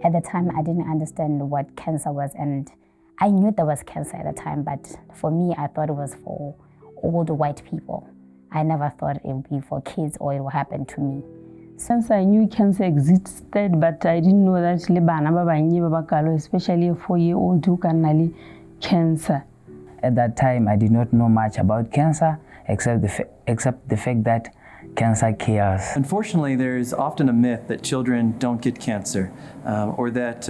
At the time, I didn't understand what cancer was, and I knew there was cancer at the time, but for me, I thought it was for old white people. I never thought it would be for kids or it would happen to me. Since I knew cancer existed, but I didn't know that especially a 4-year-old who can have cancer. At that time, I did not know much about cancer, except the fact that cancer kills. Unfortunately, there's often a myth that children don't get cancer, or that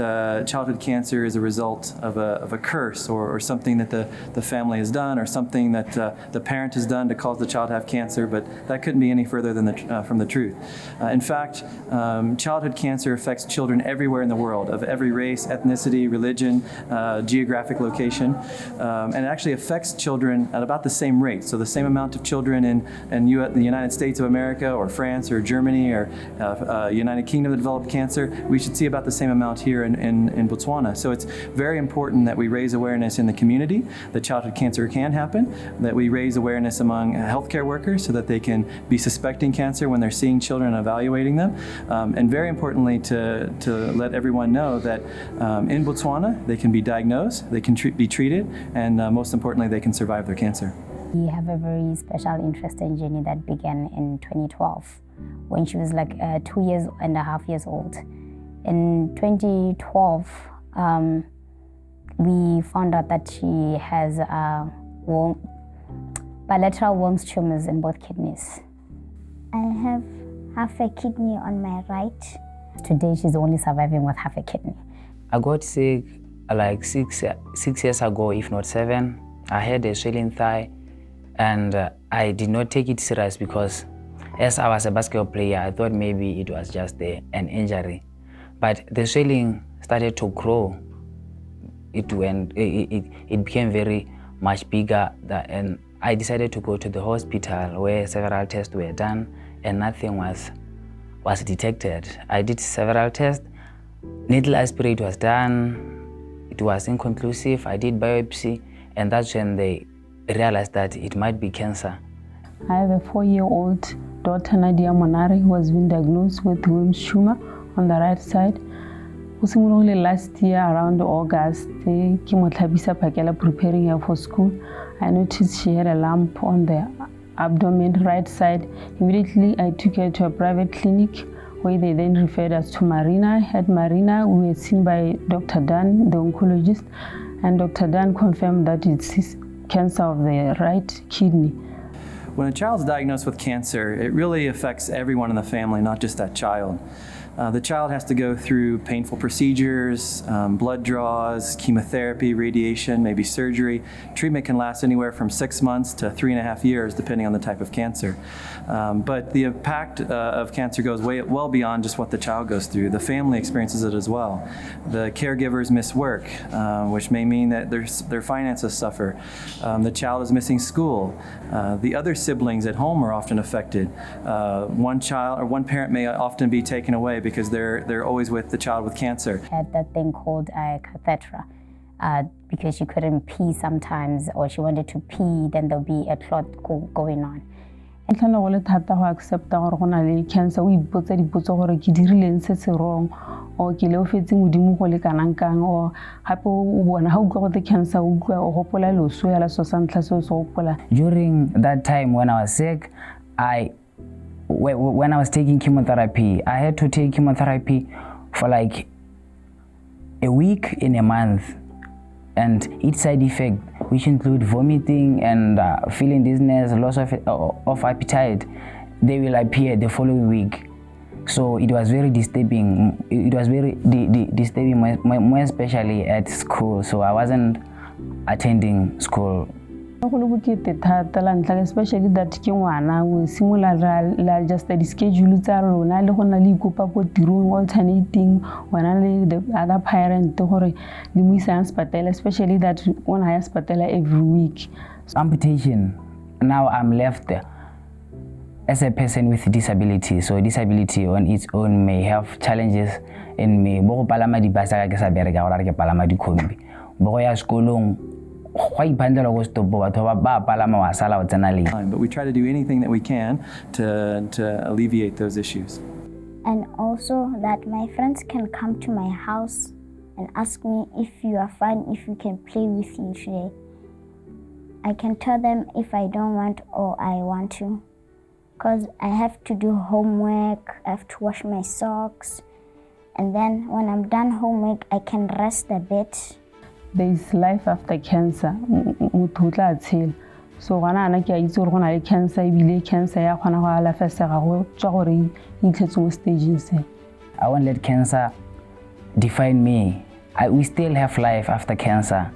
childhood cancer is a result of a curse or something that the family has done, or something that the parent has done to cause the child to have cancer, but that couldn't be any further than from the truth. In fact, childhood cancer affects children everywhere in the world, of every race, ethnicity, religion, geographic location, and it actually affects children at about the same rate. So the same amount of children in the United States of America or France or Germany or United Kingdom that developed cancer, we should see about the same amount here in Botswana. So it's very important that we raise awareness in the community that childhood cancer can happen, that we raise awareness among healthcare workers so that they can be suspecting cancer when they're seeing children and evaluating them, and very importantly to let everyone know that in Botswana they can be diagnosed, they can be treated, and most importantly they can survive their cancer. We have a very special interest in Jenny that began in 2012 when she was like 2.5 years old. In 2012, we found out that she has bilateral worms tumors in both kidneys. I have half a kidney on my right. Today, she's only surviving with half a kidney. I got sick like six years ago, if not 7. I had a swelling thigh, and I did not take it serious because as I was a basketball player, I thought maybe it was just an injury. But the swelling started to grow. It became very much bigger, and I decided to go to the hospital where several tests were done and nothing was detected. I did several tests. Needle aspirate was done. It was inconclusive. I did biopsy, and that's when they realized that it might be cancer. I have a 4-year-old daughter, Nadia Monari, who has been diagnosed with worms tumor on the right side. Only last year around August, preparing her for school, I noticed she had a lump on the abdomen right side. Immediately I took her to a private clinic where they then referred us to Marina. At Marina, we were seen by Dr. Dan, the oncologist, and Dr. Dan confirmed that it's cancer of the right kidney. When a child's diagnosed with cancer, it really affects everyone in the family, not just that child. The child has to go through painful procedures, blood draws, chemotherapy, radiation, maybe surgery. Treatment can last anywhere from 6 months to 3.5 years, depending on the type of cancer. But the impact of cancer goes well beyond just what the child goes through. The family experiences it as well. The caregivers miss work, which may mean that their finances suffer. The child is missing school. The other siblings at home are often affected. One child or one parent may often be taken away because they're always with the child with cancer. She had that thing called a catheter because she couldn't pee sometimes, or she wanted to pee, then there'll be a clot going on. Accept cancer, we put wrong, or or how the cancer During that time when I was sick, when I was taking chemotherapy, I had to take chemotherapy for like a week in a month, and each side effect, which include vomiting and feeling dizziness, loss of appetite, they will appear the following week. So it was very disturbing. It was very disturbing, more especially at school. So I wasn't attending school. Especially that we similar just the schedule alternating the other parent especially that one hospital every week. Amputation. Now I'm left as a person with disability. So disability on its own may have challenges in me. But we try to do anything that we can to alleviate those issues. And also also that my friends can come to my house and ask me if you are fine, if we can play with you today. I can tell them if I don't want or I want to, because I have to do homework, I have to wash my socks, and then when I'm done homework, I can rest a bit. There is life after cancer. So gana ana ke a itse gore go na le cancer ebile cancer ya kgona go alafesega go tswa gore e itlhetse mo stageng se. I won't let cancer define me. We still have life after cancer.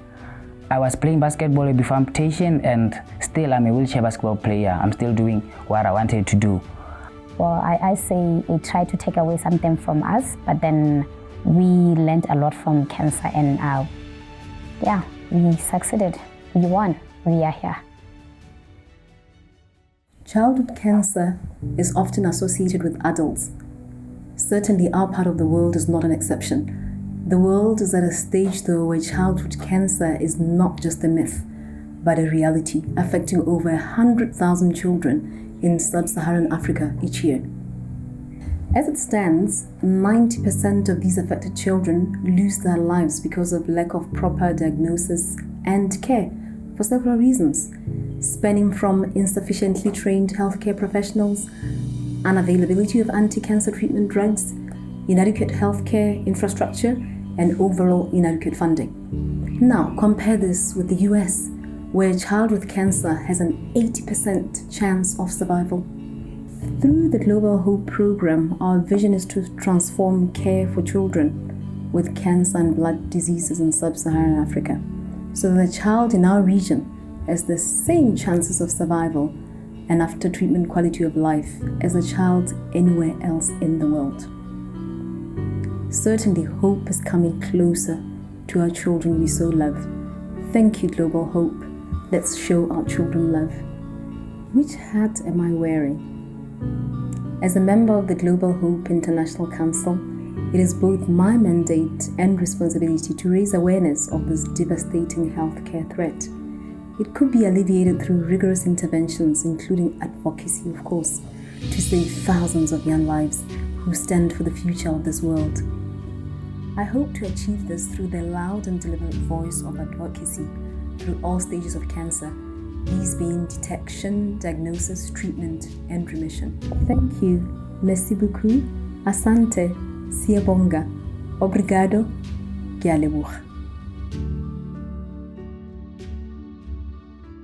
I was playing basketball before amputation and still I'm a wheelchair basketball player. I'm still doing what I wanted to do. Well, I say it tried to take away something from us, but then we learned a lot from cancer and yeah, we succeeded. We won. We are here. Childhood cancer is often associated with adults. Certainly, our part of the world is not an exception. The world is at a stage, though, where childhood cancer is not just a myth, but a reality, affecting over 100,000 children in sub-Saharan Africa each year. As it stands, 90% of these affected children lose their lives because of lack of proper diagnosis and care for several reasons, spanning from insufficiently trained healthcare professionals, unavailability of anti-cancer treatment drugs, inadequate healthcare infrastructure, and overall inadequate funding. Now, compare this with the US, where a child with cancer has an 80% chance of survival. Through the Global Hope program, our vision is to transform care for children with cancer and blood diseases in sub-Saharan Africa, so that a child in our region has the same chances of survival and after treatment quality of life as a child anywhere else in the world. Certainly, hope is coming closer to our children we so love. Thank you, Global Hope. Let's show our children love. Which hat am I wearing? As a member of the Global Hope International Council, it is both my mandate and responsibility to raise awareness of this devastating healthcare threat. It could be alleviated through rigorous interventions, including advocacy, of course, to save thousands of young lives who stand for the future of this world. I hope to achieve this through the loud and deliberate voice of advocacy through all stages of cancer, these being detection, diagnosis, treatment, and remission. Thank you. Merci beaucoup. Asante. Siyabonga. Obrigado. Ke a leboga.